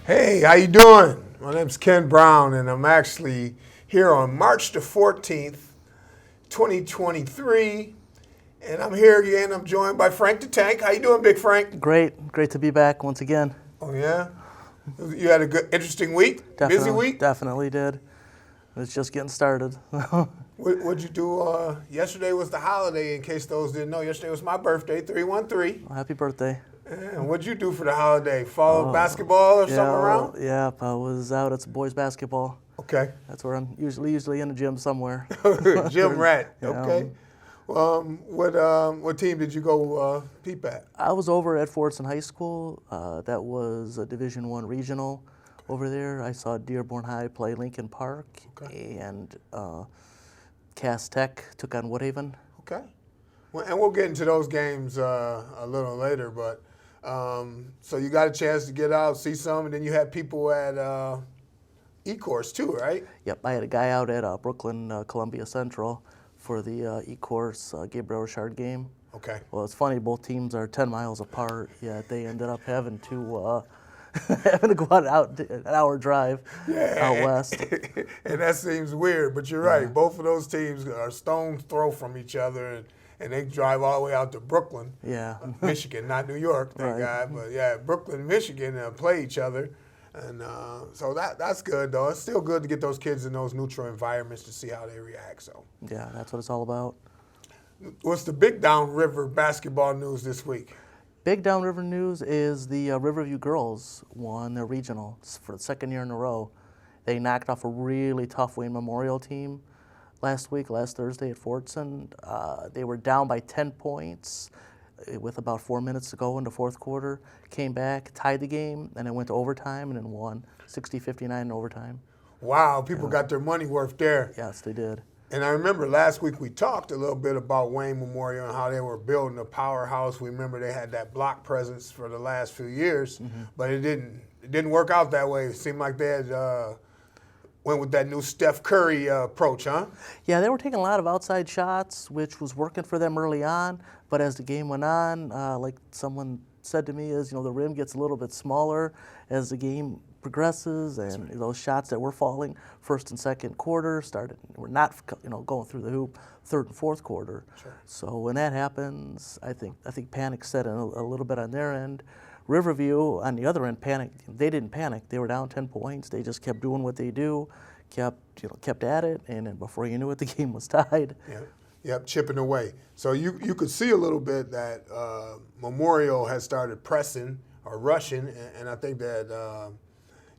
Hey, how you doing? My name's Ken Brown, and I'm actually here on March the 14th, 2023, and I'm here again. I'm joined by Frank the Tank. How you doing, Big Frank? Great to be back once again. Oh yeah, you had a good, interesting week, busy week. Definitely did. It's just getting started. What'd you do? Yesterday was the holiday. In case those didn't know, yesterday was my birthday, 313. Well, happy birthday. And what'd you do for the holiday? Follow basketball or something around? Yeah, I was out at boys basketball. Okay. That's where I'm usually in the gym somewhere. Gym rat. Yeah, Okay. What team did you go peep at? I was over at Fordson High School. That was a Division I regional over there. I saw Dearborn High play Lincoln Park, and Cass Tech took on Woodhaven. Okay. Well, and we'll get into those games a little later, but so you got a chance to get out, see some, and then you had people at E-Course too, right? Yep, I had a guy out at Brooklyn Columbia Central for the E-Course Gabriel Richard game. Okay. Well, it's funny, both teams are 10 miles apart, yet they ended up having to having to go out an hour drive out west. And that seems weird, but you're right. Both of those teams are stone's throw from each other, and they drive all the way out to Brooklyn, Michigan, not New York, thank God. But yeah, Brooklyn, Michigan play each other. And so that's good, though. It's still good to get those kids in those neutral environments to see how they react. So yeah, that's what it's all about. What's the big downriver basketball news this week? Big downriver news is the Riverview girls won their regional for the second year in a row. They knocked off a really tough Wayne Memorial team last Thursday at Fordson. They were down by 10 points with about 4 minutes to go in the fourth quarter, came back, tied the game, and then went to overtime and then won 60-59 in overtime. Wow, people got their money worth there. Yes, they did. And I remember last week we talked a little bit about Wayne Memorial and how they were building a powerhouse. We remember they had that block presence for the last few years, but it didn't work out that way. It seemed like they had went with that new Steph Curry approach, huh? Yeah, they were taking a lot of outside shots, which was working for them early on. But as the game went on, like someone said to me, the rim gets a little bit smaller as the game progresses, and those shots that were falling first and second quarter were not going through the hoop third and fourth quarter. Sure. So when that happens, I think panic set in a little bit on their end. Riverview, on the other end, panicked. They didn't panic. They were down 10 points. They just kept doing what they do, kept at it, and then before you knew it, the game was tied. Yeah. Yep, chipping away. So you could see a little bit that Memorial has started pressing or rushing, and I think that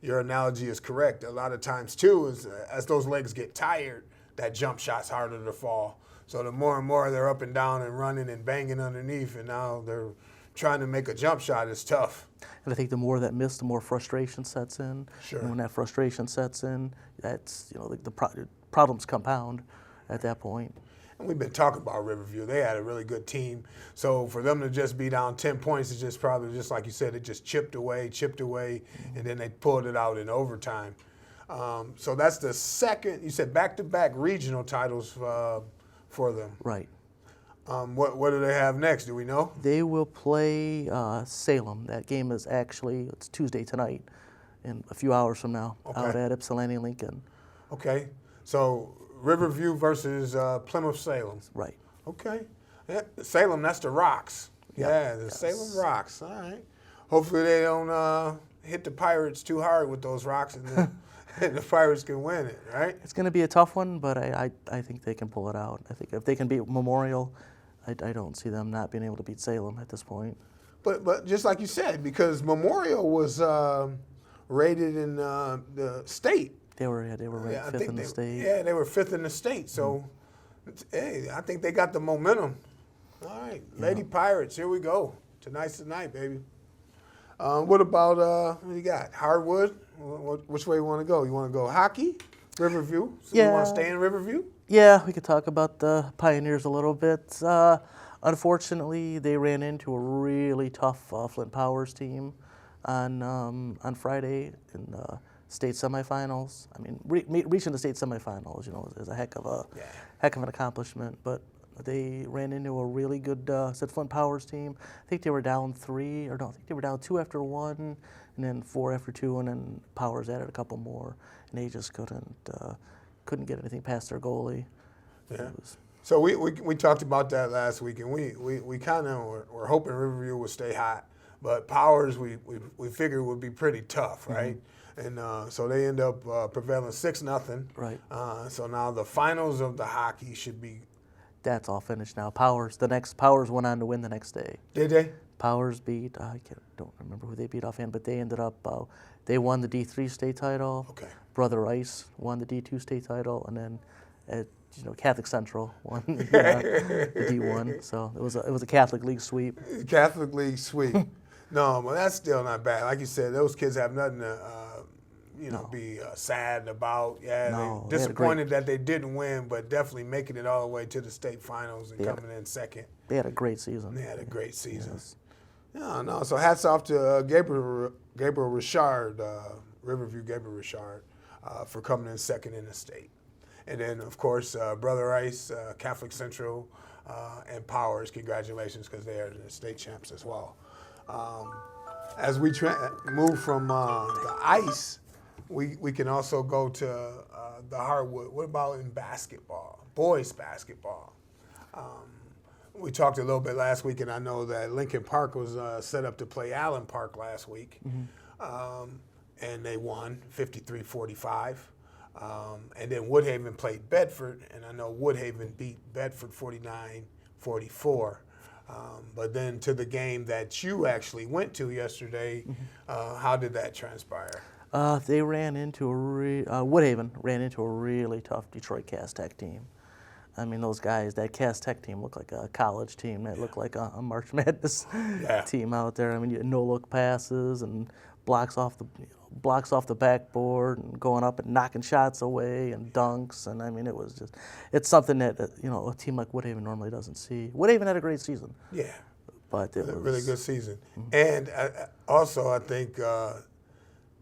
your analogy is correct. A lot of times, too, is as those legs get tired, that jump shot's harder to fall. So the more and more they're up and down and running and banging underneath, and now they're trying to make a jump shot is tough. And I think the more that miss, the more frustration sets in. Sure. And when that frustration sets in, that's the problems compound at that point. And we've been talking about Riverview. They had a really good team. So for them to just be down 10 points is just probably, just like you said, it just chipped away, and then they pulled it out in overtime. So that's the second, you said back-to-back regional titles for them. Right. What do they have next? Do we know? They will play Salem. That game is it's Tuesday tonight, in a few hours from now, out at Ypsilanti Lincoln. Okay. So Riverview versus Plymouth Salem. Right. Okay. Yeah, Salem, that's the Rocks. Yeah, the Yes. Salem Rocks. All right. Hopefully they don't hit the Pirates too hard with those rocks, and the Pirates can win it, right? It's going to be a tough one, but I think they can pull it out. I think if they can beat Memorial, I don't see them not being able to beat Salem at this point. But just like you said, because Memorial was rated in the state. They were ranked fifth in the state. Yeah, they were fifth in the state. So, hey, I think they got the momentum. All right, Lady Pirates, here we go. Tonight's the night, baby. What about, what do you got? Hardwood? Which way you want to go? You want to go hockey? Riverview? So you want to stay in Riverview? Yeah, we could talk about the Pioneers a little bit. Unfortunately, they ran into a really tough Flint Powers team on Friday in the state semifinals. I mean, reaching the state semifinals, is a heck of an accomplishment. But They ran into a really good Flint Powers team. I think they were down 3, or no, I think they were down 2 after 1, and then 4 after 2, and then Powers added a couple more, and they just couldn't get anything past their goalie. Yeah. So we talked about that last week, and we kind of were hoping Riverview would stay hot, but Powers we figured would be pretty tough, right? And so they end up prevailing 6-0. Right. So now the finals of the hockey should be. That's all finished now. Powers went on to win the next day. Did they? Powers beat, don't remember who they beat offhand, but they ended up, they won the D3 state title. Okay. Brother Rice won the D2 state title, and then Catholic Central won the D1. So it was a Catholic League sweep. Catholic League sweep. No, but that's still not bad. Like you said, those kids have nothing to be sad about. Yeah, No, they're they had a disappointed that they didn't win, but definitely making it all the way to the state finals and coming in second. They had a great season. They had a great season. Yes. Yeah, no. So hats off to Gabriel Richard, Riverview Gabriel Richard, for coming in second in the state. And then, of course, Brother Rice, Catholic Central, and Powers, congratulations, because they are the state champs as well. As we move from the ice, we can also go to the hardwood. What about in basketball, boys basketball? We talked a little bit last week, and I know that Lincoln Park was set up to play Allen Park last week, and they won 53-45. And then Woodhaven played Bedford, and I know Woodhaven beat Bedford 49-44. But then to the game that you actually went to yesterday, how did that transpire? They ran into Woodhaven ran into a really tough Detroit Cass Tech team. I mean, those guys, that Cass Tech team looked like a college team. That looked like a March Madness team out there. I mean, you had no-look passes and blocks off the backboard and going up and knocking shots away and dunks. And I mean, it's something that a team like Woodhaven normally doesn't see. Woodhaven had a great season. Yeah, but it was a really good season. And also, I think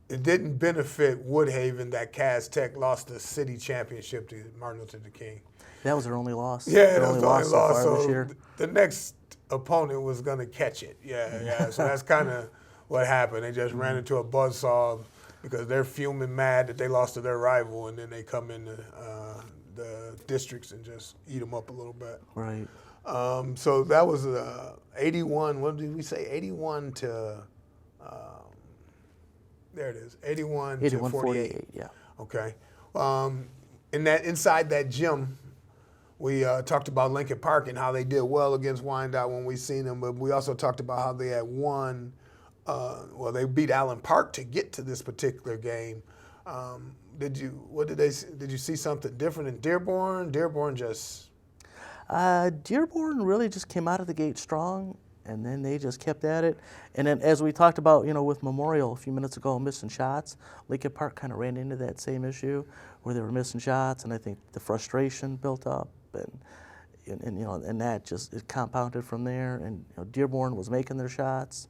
it didn't benefit Woodhaven that Cass Tech lost the city championship to Martin Luther King. That was their only loss. Yeah, their that was the only so loss. far this So year. the next opponent was going to catch it. Yeah. So that's kind of what happened. They just ran into a buzzsaw because they're fuming mad that they lost to their rival, and then they come into the districts and just eat them up a little bit. Right. So that was 81. What did we say? 81 to. There it is. 81 to 48. Yeah. Okay. Inside that gym, we talked about Lincoln Park and how they did well against Wyandotte when we seen them, but we also talked about how they had won. They beat Allen Park to get to this particular game. Did you see something different in Dearborn? Dearborn really just came out of the gate strong, and then they just kept at it. And then, as we talked about, with Memorial a few minutes ago, missing shots, Lincoln Park kind of ran into that same issue where they were missing shots, and I think the frustration built up, and that just it compounded from there. And Dearborn was making their shots,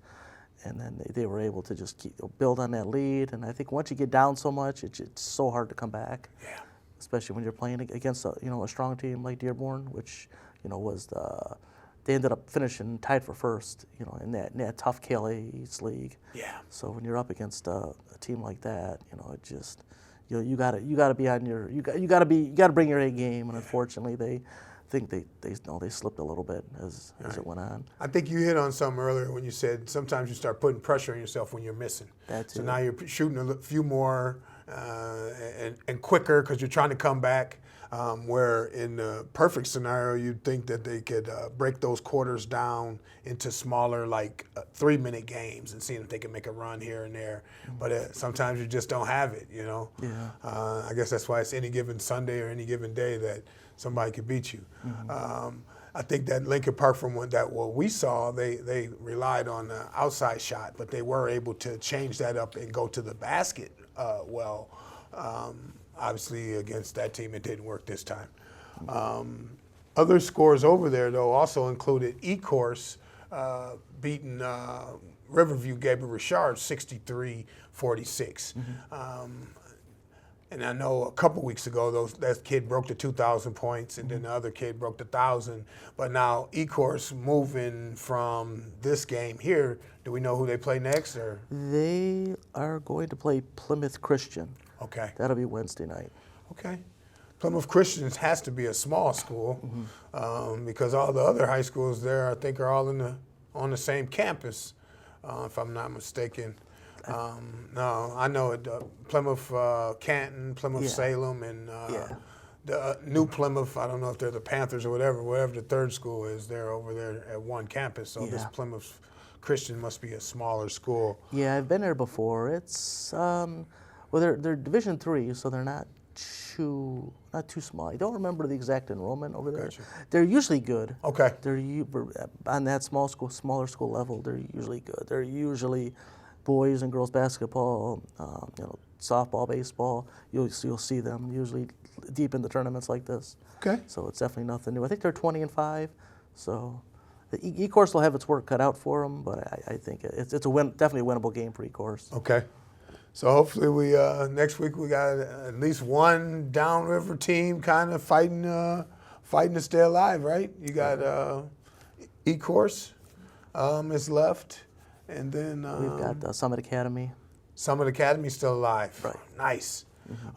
and then they were able to just build on that lead. And I think once you get down so much, it's so hard to come back. Yeah. Especially when you're playing against a strong team like Dearborn, which they ended up finishing tied for first, in that tough KLA East League. Yeah. So when you're up against a team like that, it just you got to be on your you got to bring your A game, and unfortunately they slipped a little bit as it went on. I think you hit on something earlier when you said sometimes you start putting pressure on yourself when you're missing. So now you're shooting a few more and quicker because you're trying to come back. Where in the perfect scenario, you'd think that they could break those quarters down into smaller, 3-minute games and seeing if they can make a run here and there. But sometimes you just don't have it, Yeah. I guess that's why it's any given Sunday or any given day that somebody could beat you. I think that Lincoln Park, from what we saw, they relied on the outside shot, but they were able to change that up and go to the basket well. Obviously, against that team, it didn't work this time. Other scores over there, though, also included Ecorse beating Riverview Gabriel Richard 63-46. And I know a couple weeks ago, that kid broke the 2,000 points, and then the other kid broke the 1,000. But now Ecorse moving from this game here. Do we know who they play next? Or They are going to play Plymouth Christian. okay, That'll be Wednesday night. okay. Plymouth Christians has to be a small school because all the other high schools there, I think, are all on the same campus, if I'm not mistaken. No, I know it. Plymouth Canton, Plymouth Yeah. Salem, and Yeah. the New Plymouth. I don't know if they're the Panthers or whatever the third school is. They're over there at one campus. So this Yeah. Plymouth Christian must be a smaller school. Yeah, I've been there before. It's well, they're Division III, so they're not too small. I don't remember the exact enrollment over there. Gotcha. They're usually good. Okay. On that smaller school level. They're usually good. They're usually boys and girls basketball, softball, baseball. You'll see them usually deep in the tournaments like this. Okay. So it's definitely nothing new. I think they're 20-5. So the E-Course will have its work cut out for them, but I think it's definitely a winnable game for E-Course. Okay. So hopefully we next week we got at least one downriver team kind of fighting to stay alive, right? You got E-Course is left, and then We've got Summit Academy. Summit Academy still alive. Right. Nice.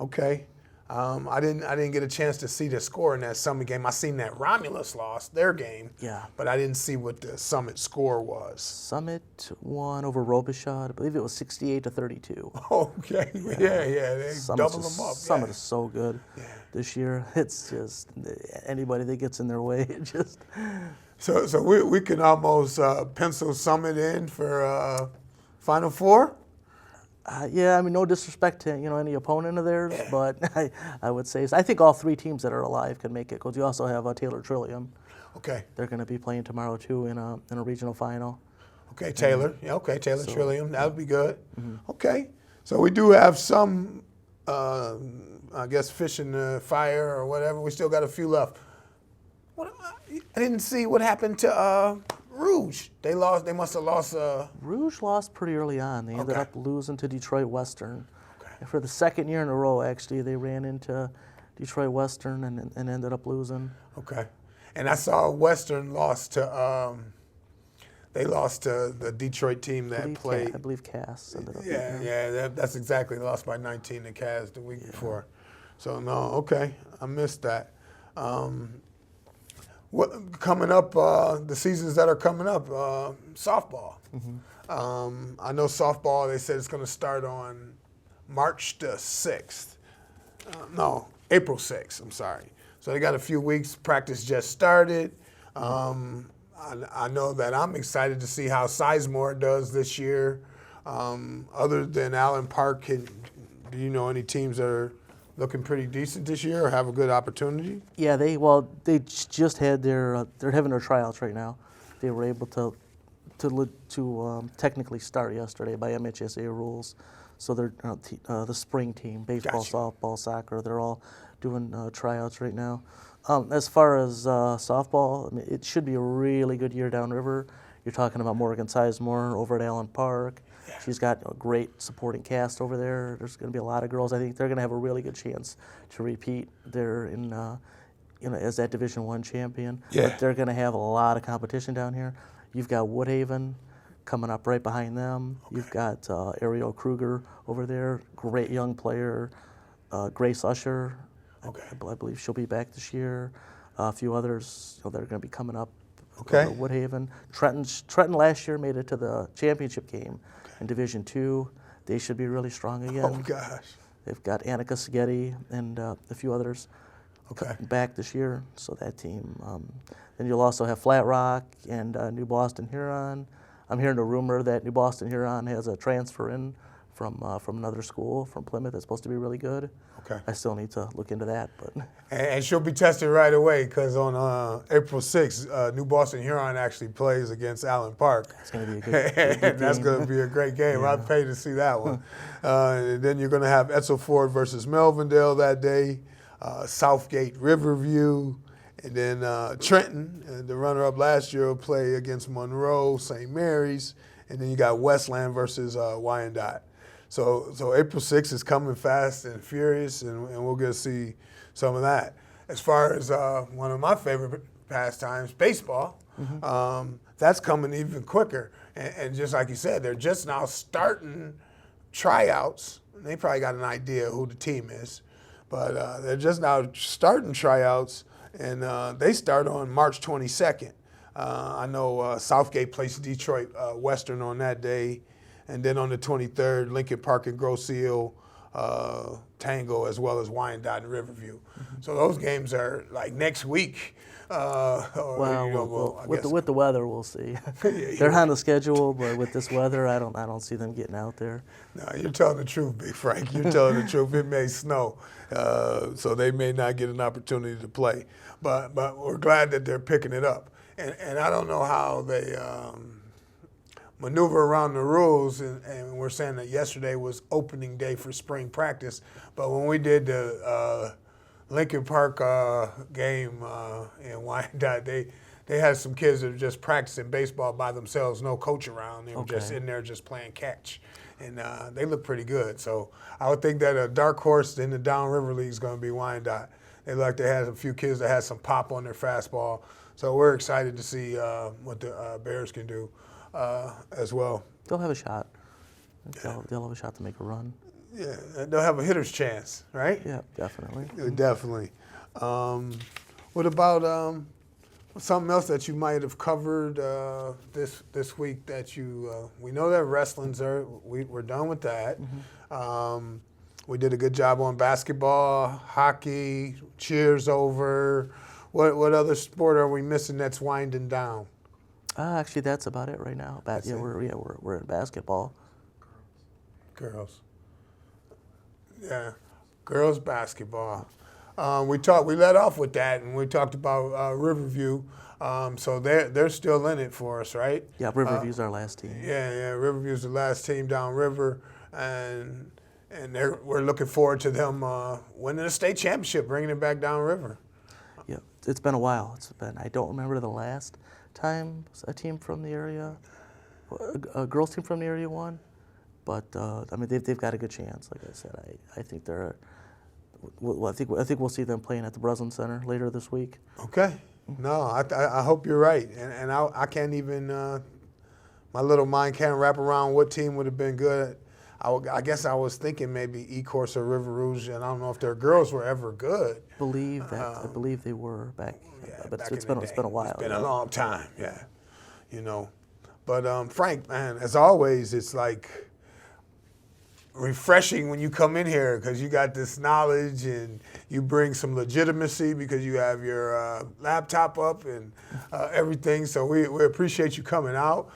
Okay. I didn't get a chance to see the score in that Summit game. I seen that Romulus lost their game. Yeah. But I didn't see what the Summit score was. Summit won over Robichaud. I believe it was 68-32. Okay. Yeah. They doubled them up. Summit yeah. is so good this year. It's just anybody that gets in their way. It just So we can almost pencil Summit in for Final Four. yeah, I mean, no disrespect to any opponent of theirs, but I would say I think all three teams that are alive can make it. Because you also have Taylor Trillium. Okay. They're going to be playing tomorrow too in a regional final. Okay, Taylor. Yeah, okay, Taylor Trillium. That would be good. Mm-hmm. Okay. So we do have some, I guess, fish in the fire or whatever. We still got a few left. I didn't see what happened to Rouge. They lost. They must have lost. Rouge lost pretty early on. They ended Okay. up losing to Detroit Western. Okay. And for the second year in a row, actually, they ran into Detroit Western and ended up losing. Okay. And I saw Western lost to. They lost to the Detroit team that played. I believe Cass ended up beating them. Yeah. That's exactly. They lost by 19 to Cavs the week before. So no, okay, I missed that. What coming up? The seasons that are coming up, softball. I know softball. They said it's going to start on March the 6th. No, April 6th. I'm sorry. So they got a few weeks. Practice just started. I know that I'm excited to see how Sizemore does this year. Other than Allen Park, do you know any teams that are looking pretty decent this year or have a good opportunity? Yeah, they just had they're having their tryouts right now. They were able to technically start yesterday by MHSA rules. So they're the spring team, baseball, Gotcha. softball, soccer. They're all doing tryouts right now. As far as softball, I mean, it should be a really good year downriver. You're talking about Morgan Sizemore over at Allen Park. Yeah. She's got a great supporting cast over there. There's going to be a lot of girls. I think they're going to have a really good chance to repeat there in, as that Division I champion. Yeah. But they're going to have a lot of competition down here. You've got Woodhaven coming up right behind them. Okay. You've got Ariel Kruger over there, great young player. Grace Usher, Okay. I believe she'll be back this year. A few others that are going to be coming up. Okay. Woodhaven. Trenton last year made it to the championship game in Division II. They should be really strong again. Oh, gosh. They've got Annika Spaghetti and a few others Okay. back this year, so that team. Then you'll also have Flat Rock and New Boston Huron. I'm hearing a rumor that New Boston Huron has a transfer in from another school, from Plymouth, that's supposed to be really good. Okay. I still need to look into that, but And she'll be tested right away because on April 6th, New Boston Huron actually plays against Allen Park. it's going to be a good That's game. going to be a great game. I'd pay to see that one. And then you're going to have Etzel Ford versus Melvindale that day, Southgate Riverview, and then Trenton, the runner-up last year, will play against Monroe, St. Mary's, and then you got Westland versus Wyandotte. So April 6th is coming fast and furious, and we'll get to see some of that. As far as one of my favorite pastimes, baseball, that's coming even quicker. And just like you said, they're just now starting tryouts. They probably got an idea who the team is, but they're just now starting tryouts, and they start on March 22nd. I know Southgate plays Detroit Western on that day, and then on the 23rd, Lincoln Park and Grosse Ile Tango, as well as Wyandotte and Riverview. So those games are like next week. With the weather, we'll see. They're on the schedule, but with this weather, I don't see them getting out there. No, you're telling the truth, Big Frank. You're telling the truth. It may snow, so they may not get an opportunity to play. But we're glad that they're picking it up. And I don't know how they maneuver around the rules. And we're saying that yesterday was opening day for spring practice. But when we did the Lincoln Park game in Wyandotte, they had some kids that were just practicing baseball by themselves, no coach around. They were just in there just playing catch. And they look pretty good. So I would think that a dark horse in the Downriver League is going to be Wyandotte. They had a few kids that had some pop on their fastball. So we're excited to see what the Bears can do as well. They'll have a shot. They'll have a shot to make a run. Yeah, they'll have a hitter's chance, right? Yeah, definitely. Definitely. What about something else that you might have covered this week that we know that wrestling's we're done with that. We did a good job on basketball, hockey, cheers over. What other sport are we missing that's winding down? Actually, that's about it right now. We're in basketball. Girls. Yeah, girls basketball. We let off with that, and we talked about Riverview. So they're still in it for us, right? Yeah, Riverview's our last team. Yeah, Riverview's the last team downriver, and we're looking forward to them winning a state championship, bringing it back downriver. Yeah, it's been a while. I don't remember the last time a team from the area, a girls team from the area won, but I mean they've got a good chance. Like I said, I think they're. Well, I think we'll see them playing at the Breslin Center later this week. Okay. No, I hope you're right, and I can't even my little mind can't wrap around what team would have been good. I guess I was thinking maybe Ecorse or River Rouge, and I don't know if their girls were ever good. I believe they were back, but back it's been a while. It's been a long time, yeah. But Frank, man, as always, it's like refreshing when you come in here because you got this knowledge and you bring some legitimacy because you have your laptop up and everything. So we appreciate you coming out.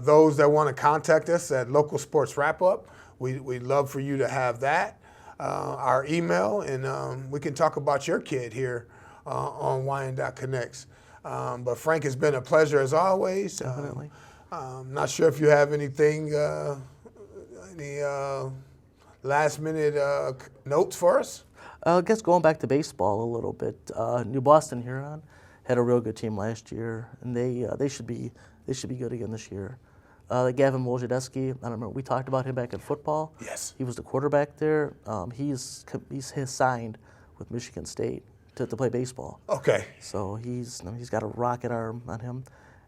Those that want to contact us at Local Sports Wrap Up, we'd love for you to have that, our email, and we can talk about your kid here on Wyandotte Connects. But Frank, it's been a pleasure as always. Definitely. Not sure if you have anything, any last minute notes for us? I guess going back to baseball a little bit, New Boston Huron had a real good team last year, and they should be good again this year. Gavin Wojciechowski, I don't remember, we talked about him back in football. Yes. He was the quarterback there. He's signed with Michigan State to play baseball. Okay. So he's got a rocket arm on him,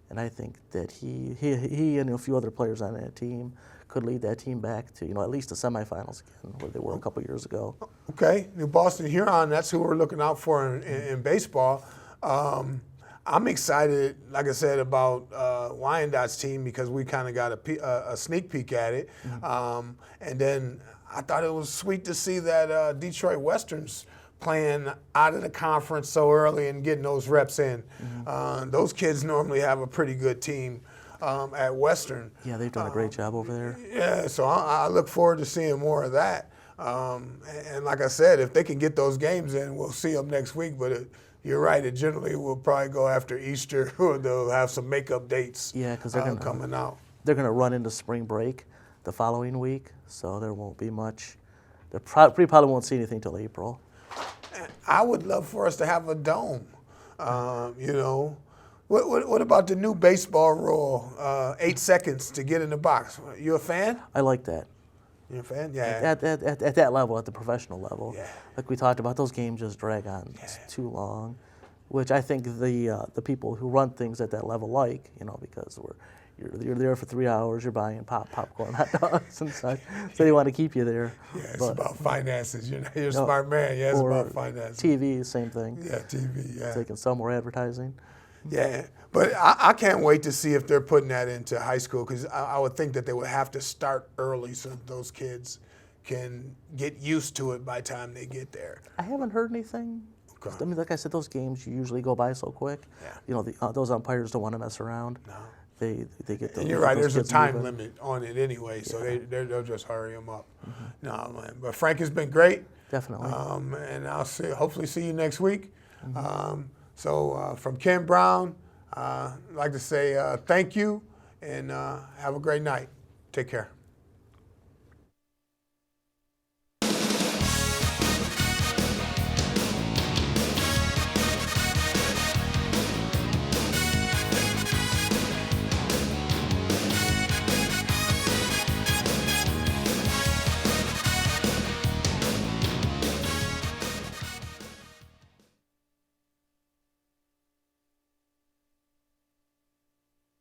and I think that he and a few other players on that team could lead that team back to at least the semifinals again, where they were a couple years ago. Okay, New Boston Huron, that's who we're looking out for in baseball. I'm excited, like I said, about Wyandotte's team because we kind of got a sneak peek at it. Mm-hmm. And then I thought it was sweet to see that Detroit Westerns playing out of the conference so early and getting those reps in. Mm-hmm. Those kids normally have a pretty good team at Western. Yeah, they've done a great job over there. Yeah, so I look forward to seeing more of that. And like I said, if they can get those games in, we'll see them next week. But you're right, it generally will probably go after Easter, or they'll have some makeup dates. Yeah, because they're coming out. They're going to run into spring break the following week, so there won't be much. We probably won't see anything till April. I would love for us to have a dome. What about the new baseball rule, 8 seconds to get in the box? You a fan? I like that. You a fan? Yeah. At that level, at the professional level. Yeah. Like we talked about, those games just drag on too long, which I think the people who run things at that level like, because you're there for 3 hours, you're buying popcorn, hot dogs and such, so they want to keep you there. Yeah, it's about finances. You're a smart man. Yeah, it's about finances. TV, same thing. Yeah, TV. Yeah. So they can sell more advertising. Yeah, but I can't wait to see if they're putting that into high school, because I would think that they would have to start early so that those kids can get used to it by the time they get there. I haven't heard anything. Okay. I mean, like I said, those games usually go by so quick. Yeah. those umpires don't want to mess around. No. They get those. And you're right. those There's a kids time moving. limit on it anyway, so they'll just hurry them up. No, man. But Frank, has been great. Definitely. And I'll hopefully see you next week. So from Ken Brown, I'd like to say thank you and have a great night. Take care.